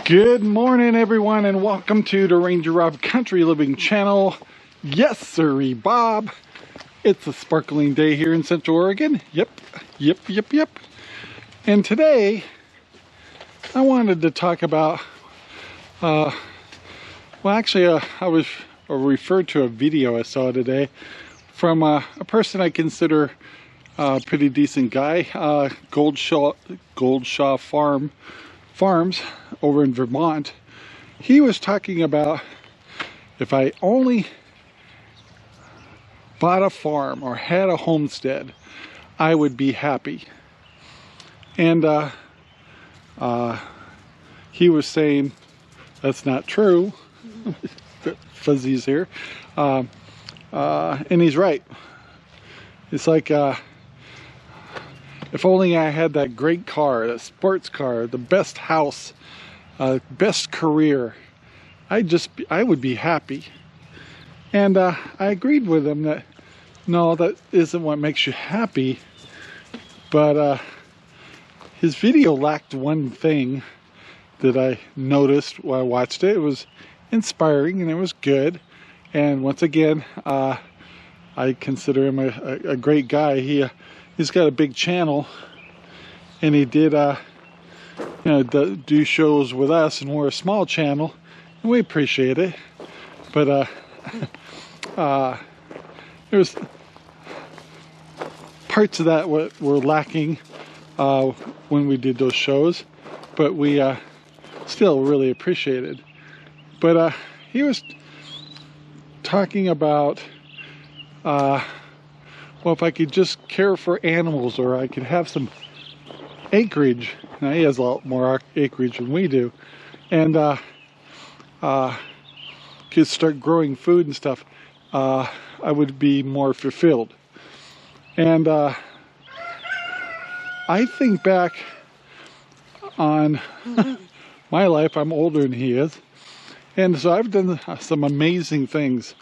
Good morning, everyone, and welcome to the RangerRob Country Living channel. Yes, sirree, Bob. It's a sparkling day here in Central Oregon. Yep. And today, I wanted to talk about, I was referred to a video I saw today from a person I consider a pretty decent guy, Goldshaw Farms over in Vermont. He was talking about if I only bought a farm or had a homestead, I would be happy. And he was saying that's not true. Fuzzies here. And he's right. It's like if only I had that great car, that sports car, the best house, best career, I would be happy. And I agreed with him that no, that isn't what makes you happy. But his video lacked one thing that I noticed while I watched it. It was inspiring and it was good. And once again, I consider him a great guy. He's got a big channel, and he did do shows with us, and we're a small channel, and we appreciate it. But there's parts of that what were lacking when we did those shows, but we still really appreciate it. But he was talking about well, if I could just care for animals, or I could have some acreage. Now, he has a lot more acreage than we do, and could start growing food and stuff, I would be more fulfilled. And I think back on my life. I'm older than he is, and so I've done some amazing things.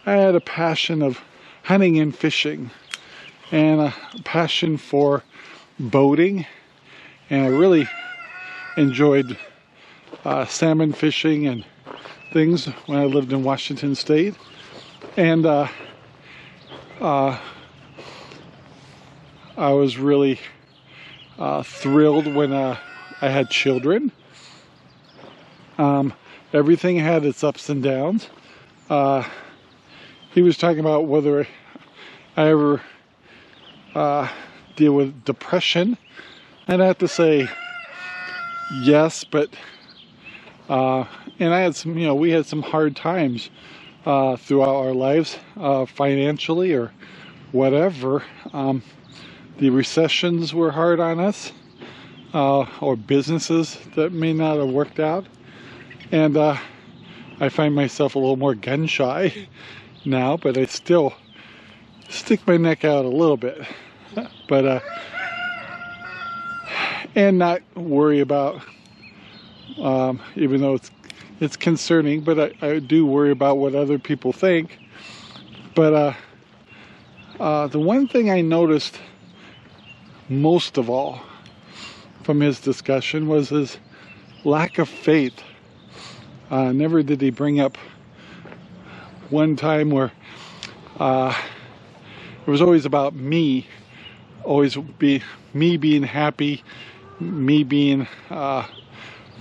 I had a passion of hunting and fishing, and a passion for boating, and I really enjoyed salmon fishing and things when I lived in Washington State. And I was really thrilled when I had children. Everything had its ups and downs. He was talking about whether I ever deal with depression, and I have to say yes, but and I had some, we had some hard times throughout our lives, financially or whatever. The recessions were hard on us, or businesses that may not have worked out, and I find myself a little more gun shy now, but I still stick my neck out a little bit. But and not worry about, even though it's concerning, but I do worry about what other people think. But the one thing I noticed most of all from his discussion was his lack of faith. Never did he bring up one time where it was always about me, always be me being happy, me being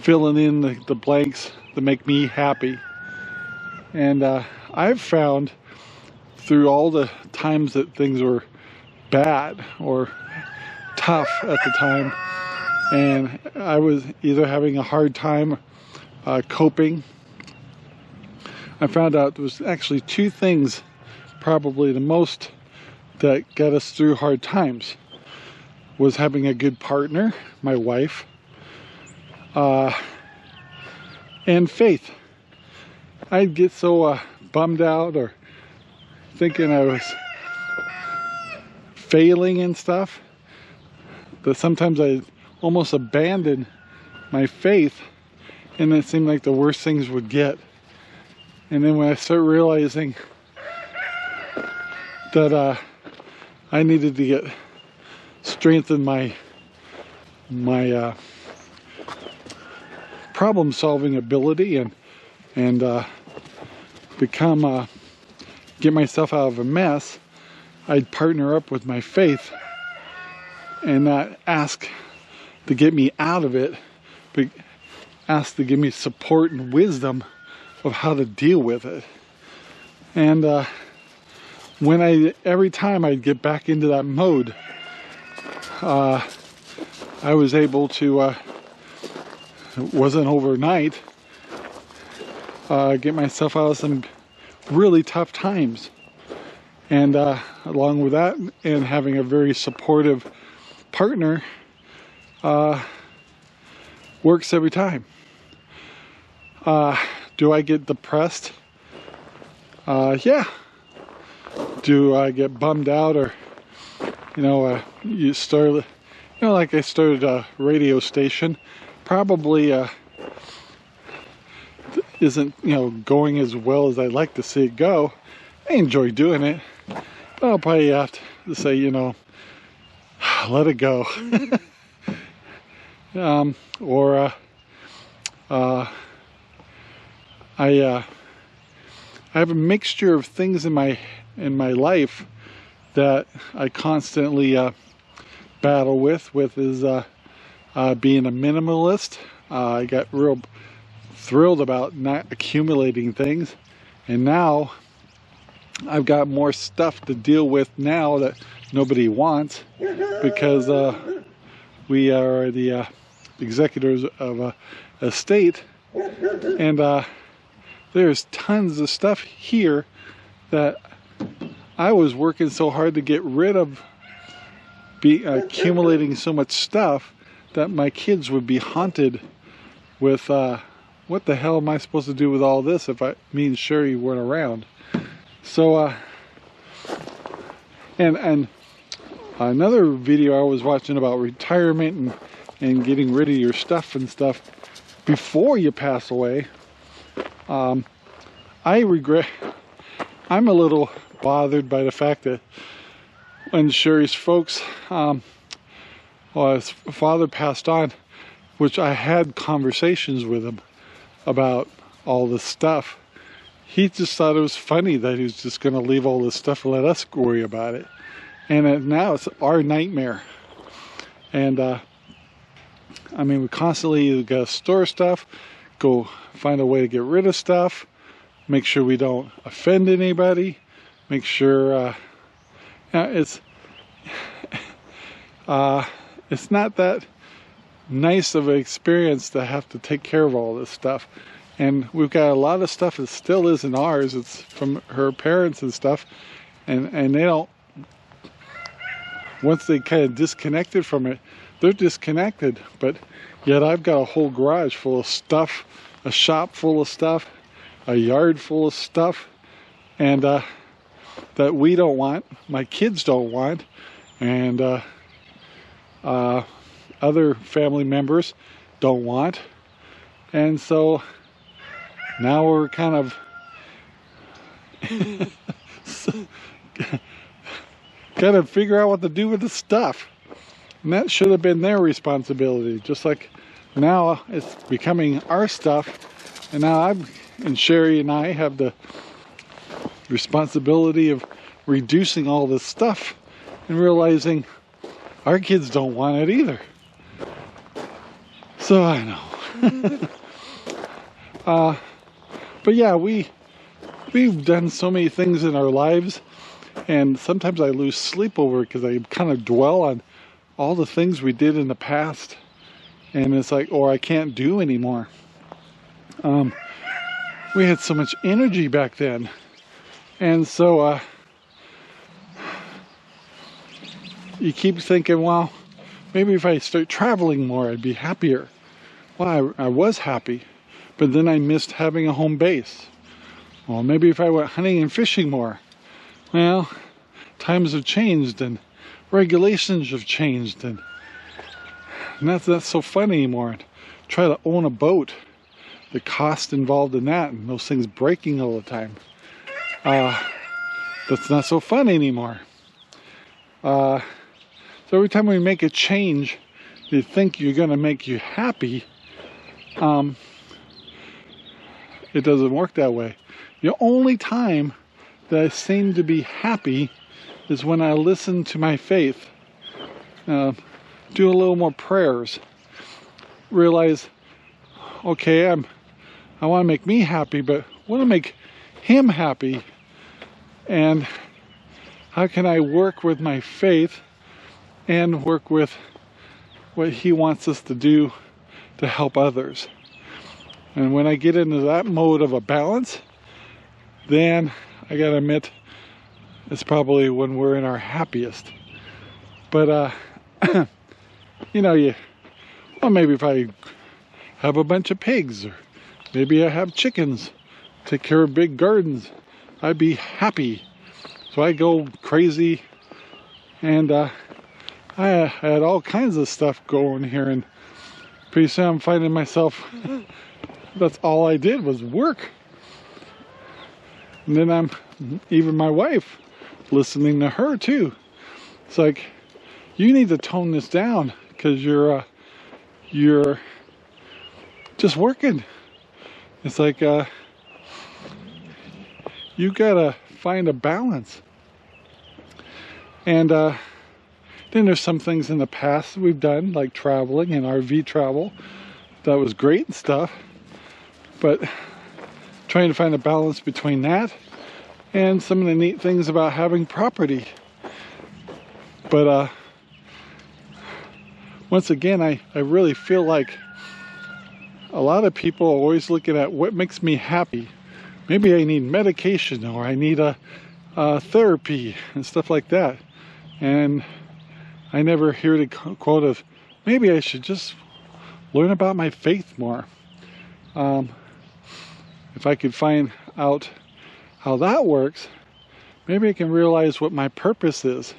filling in the blanks that make me happy. And I've found through all the times that things were bad or tough at the time, and I was either having a hard time coping, I found out there was actually two things, probably the most, that got us through hard times. Was having a good partner, my wife, and faith. I'd get so bummed out or thinking I was failing and stuff that sometimes I almost abandoned my faith, and it seemed like the worst things would get. And then when I start realizing that I needed to get strengthen my problem-solving ability and get myself out of a mess, I'd partner up with my faith and not ask to get me out of it, but ask to give me support and wisdom of how to deal with it. And every time I'd get back into that mode, I was able to, it wasn't overnight, get myself out of some really tough times. And along with that, and having a very supportive partner, works every time. Do I get depressed? Yeah. Do I get bummed out, or like I started a radio station, probably isn't going as well as I'd like to see it go. I enjoy doing it, but I'll probably have to say, let it go. I have a mixture of things in my life that I constantly battle with is being a minimalist. I got real thrilled about not accumulating things, and now I've got more stuff to deal with now that nobody wants, because we are the executors of a estate, and there's tons of stuff here that I was working so hard to get rid of, accumulating so much stuff that my kids would be haunted with, what the hell am I supposed to do with all this if me and Sherry weren't around? So, and another video I was watching about retirement and getting rid of your stuff and stuff before you pass away. I'm a little bothered by the fact that when Sherry's folks, his father passed on, which I had conversations with him about all this stuff. He just thought it was funny that he was just going to leave all this stuff and let us worry about it. And now it's our nightmare. And we constantly got to store stuff, go find a way to get rid of stuff, make sure we don't offend anybody, make sure it's not that nice of an experience to have to take care of all this stuff. And we've got a lot of stuff that still isn't ours. It's from her parents and stuff, and they don't, once they kind of disconnected from it, they're disconnected. But yet I've got a whole garage full of stuff, a shop full of stuff, a yard full of stuff, and that we don't want, my kids don't want, and other family members don't want. And so now we're kind of got to figure out what to do with the stuff. And that should have been their responsibility. Just like now it's becoming our stuff. And now and Sherry and I have the responsibility of reducing all this stuff and realizing our kids don't want it either. So I know. But yeah, we've done so many things in our lives, and sometimes I lose sleep over it because I kind of dwell on all the things we did in the past, and it's like, or I can't do anymore. We had so much energy back then, and so you keep thinking, well, maybe if I start traveling more, I'd be happier. Well, I was happy, but then I missed having a home base. Well, maybe if I went hunting and fishing more. Well, times have changed and regulations have changed, and that's not so fun anymore. Try to own a boat, the cost involved in that, and those things breaking all the time. That's not so fun anymore. So every time we make a change, you think you're going to make you happy, It doesn't work that way. The only time that I seem to be happy is when I listen to my faith, do a little more prayers, realize, okay, I want to make me happy, but I want to make him happy, and how can I work with my faith and work with what he wants us to do to help others. And when I get into that mode of a balance, then I gotta admit, it's probably when we're in our happiest. But you know, well, maybe if I have a bunch of pigs, or maybe I have chickens, take care of big gardens, I'd be happy. So I go crazy, and I had all kinds of stuff going here, and pretty soon I'm finding myself, that's all I did was work. And then even my wife, listening to her too. It's like, you need to tone this down, because you're just working. It's like, you gotta find a balance. And then there's some things in the past we've done, like traveling and RV travel. That was great and stuff. But trying to find a balance between that and some of the neat things about having property. But once again, I really feel like a lot of people are always looking at what makes me happy. Maybe I need medication, or I need a therapy and stuff like that. And I never hear the quote of, maybe I should just learn about my faith more. If I could find out how that works, maybe I can realize what my purpose is.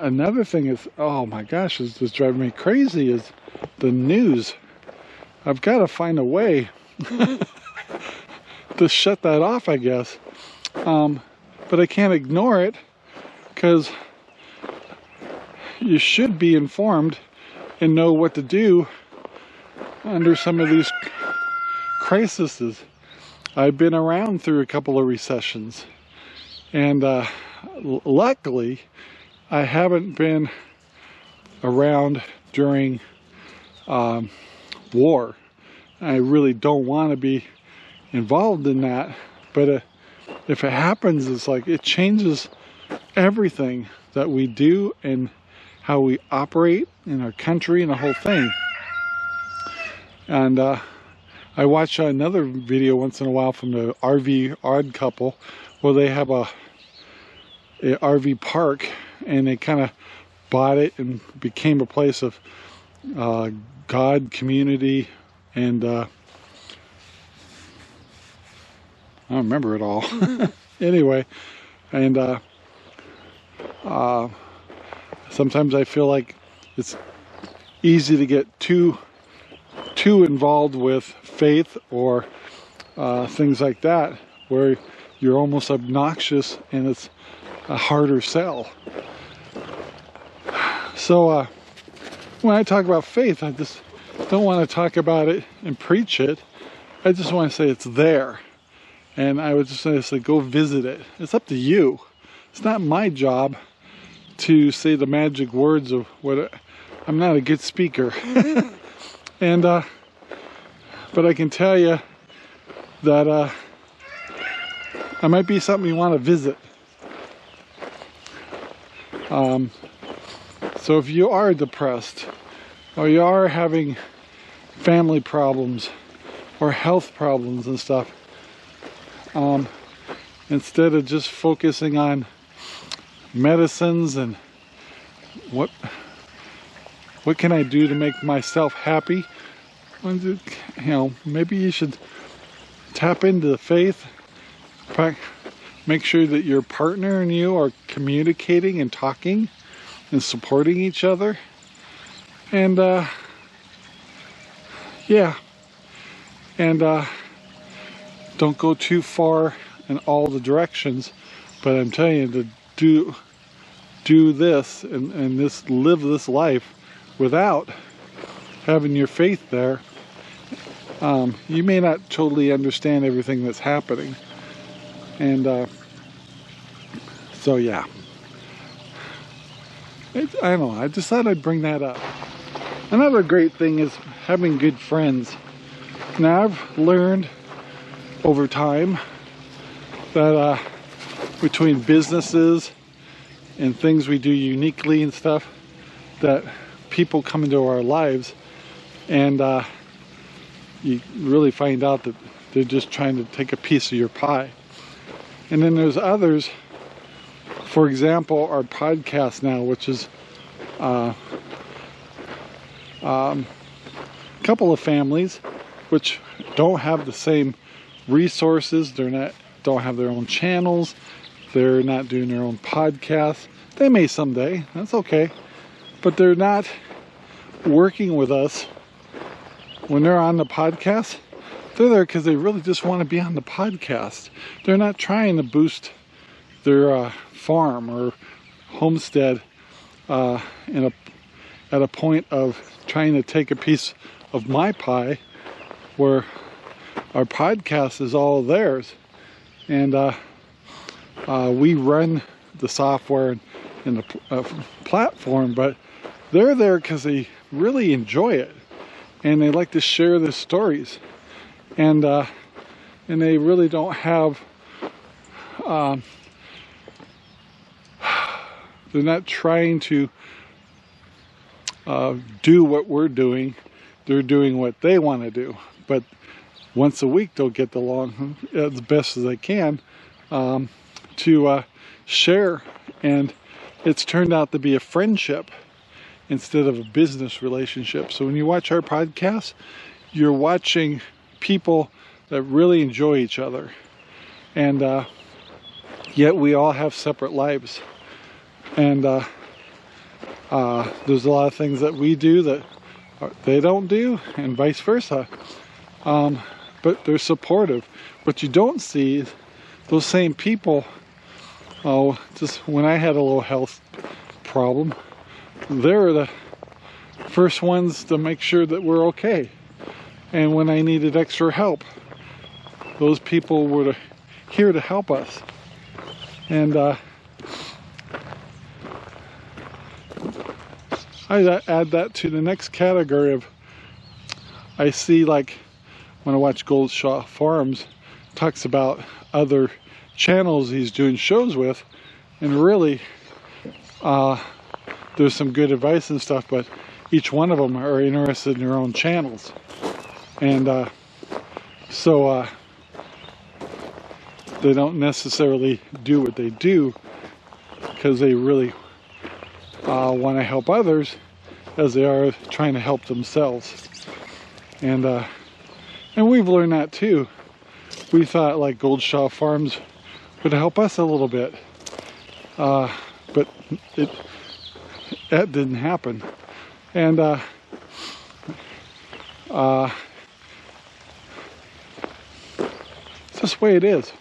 Another thing is, oh my gosh, it's just driving me crazy, is the news. I've got to find a way to shut that off, I guess. But I can't ignore it, because you should be informed and know what to do under some of these crises. I've been around through a couple of recessions, and luckily I haven't been around during war. I really don't want to be involved in that, but if it happens, it's like it changes everything that we do and how we operate in our country and the whole thing. And I watch another video once in a while from the RV Odd Couple, where they have a RV park, and they kind of bought it and became a place of God, community, and I don't remember it all. Anyway, and sometimes I feel like it's easy to get too involved with faith or things like that, where you're almost obnoxious and it's a harder sell. So when I talk about faith, I just don't want to talk about it and preach it. I just want to say it's there, and I would just say go visit it. It's up to you. It's not my job to say the magic words of what I'm not a good speaker. And but I can tell you that it might be something you want to visit. So if you are depressed, or you are having family problems or health problems and stuff, instead of just focusing on medicines and what can I do to make myself happy, you know, maybe you should tap into the faith. Make sure that your partner and you are communicating and talking and supporting each other. And yeah, and don't go too far in all the directions, but I'm telling you to do this and live this life without having your faith there, you may not totally understand everything that's happening. And so yeah, I don't know, I just thought I'd bring that up. Another great thing is having good friends. Now I've learned over time that between businesses and things we do uniquely and stuff, that people come into our lives and you really find out that they're just trying to take a piece of your pie. And then there's others, for example, our podcast now, which is a couple of families which don't have the same resources. Don't have their own channels. They're not doing their own podcasts. They may someday, that's okay. But they're not working with us when they're on the podcast. They're there because they really just want to be on the podcast. They're not trying to boost their farm or homestead at a point of trying to take a piece of my pie, where our podcast is all theirs. And we run the software and the platform, but they're there because they really enjoy it and they like to share their stories, and they really don't have they're not trying to do what we're doing. They're doing what they want to do, but once a week they'll get along as best as they can to share, and it's turned out to be a friendship instead of a business relationship. So when you watch our podcast, you're watching people that really enjoy each other, and yet we all have separate lives, and there's a lot of things that we do that they don't do, and vice versa. But they're supportive. What you don't see is those same people, just when I had a little health problem, they're the first ones to make sure that we're okay. And when I needed extra help, those people were here to help us. And I add that to the next category of, I see, like when I watch Goldshaw Farms, talks about other channels he's doing shows with, and really there's some good advice and stuff, but each one of them are interested in their own channels, and so they don't necessarily do what they do because they really want to help others as they are trying to help themselves. And we've learned that too. We thought like Goldshaw Farms would help us a little bit, but that didn't happen. And it's just the way it is.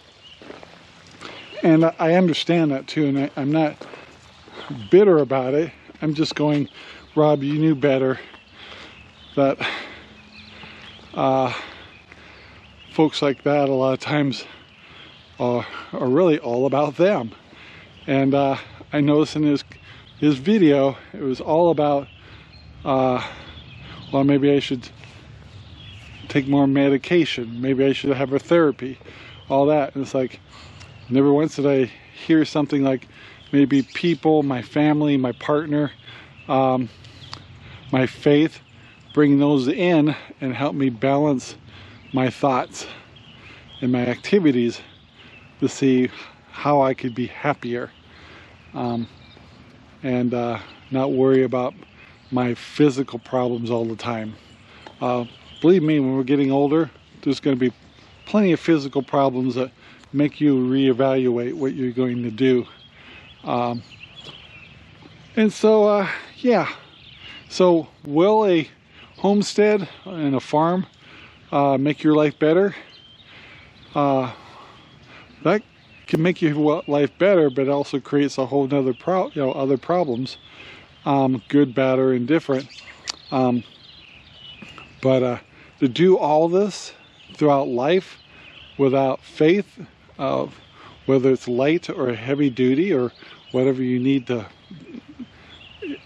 And I understand that too, and I'm not bitter about it. I'm just going, Rob, you knew better. That folks like that a lot of times are really all about them. And I noticed in his video, it was all about, well, maybe I should take more medication, maybe I should have a therapy, all that. And it's like, never once did I hear something like maybe people, my family, my partner, my faith, bring those in and help me balance my thoughts and my activities to see how I could be happier, and not worry about my physical problems all the time. Believe me, when we're getting older, there's going to be plenty of physical problems that make you reevaluate what you're going to do. And so, yeah. So, will a homestead and a farm make your life better? That can make your life better, but it also creates a whole nother other problems, good, bad, or indifferent. But to do all this throughout life without faith, of whether it's light or heavy duty or whatever you need to,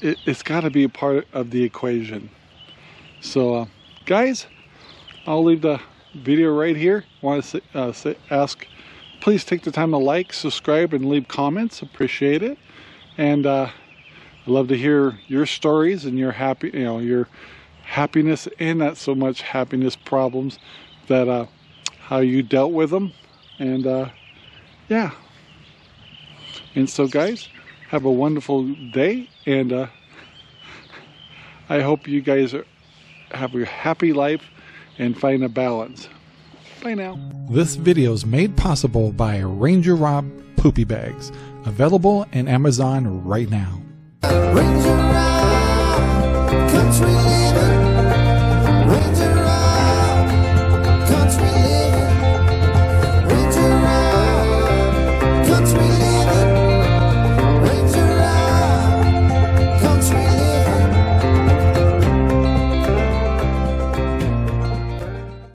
it's got to be a part of the equation. So guys, I'll leave the video right here. I want to ask, please take the time to like, subscribe, and leave comments. Appreciate it. And I'd love to hear your stories and your your happiness and not so much happiness problems, that how you dealt with them. And yeah. And so guys, have a wonderful day, and I hope you guys have a happy life and find a balance. Bye now. This video is made possible by RangerRob Poopy Bags, available in Amazon right now. RangerRob, country living.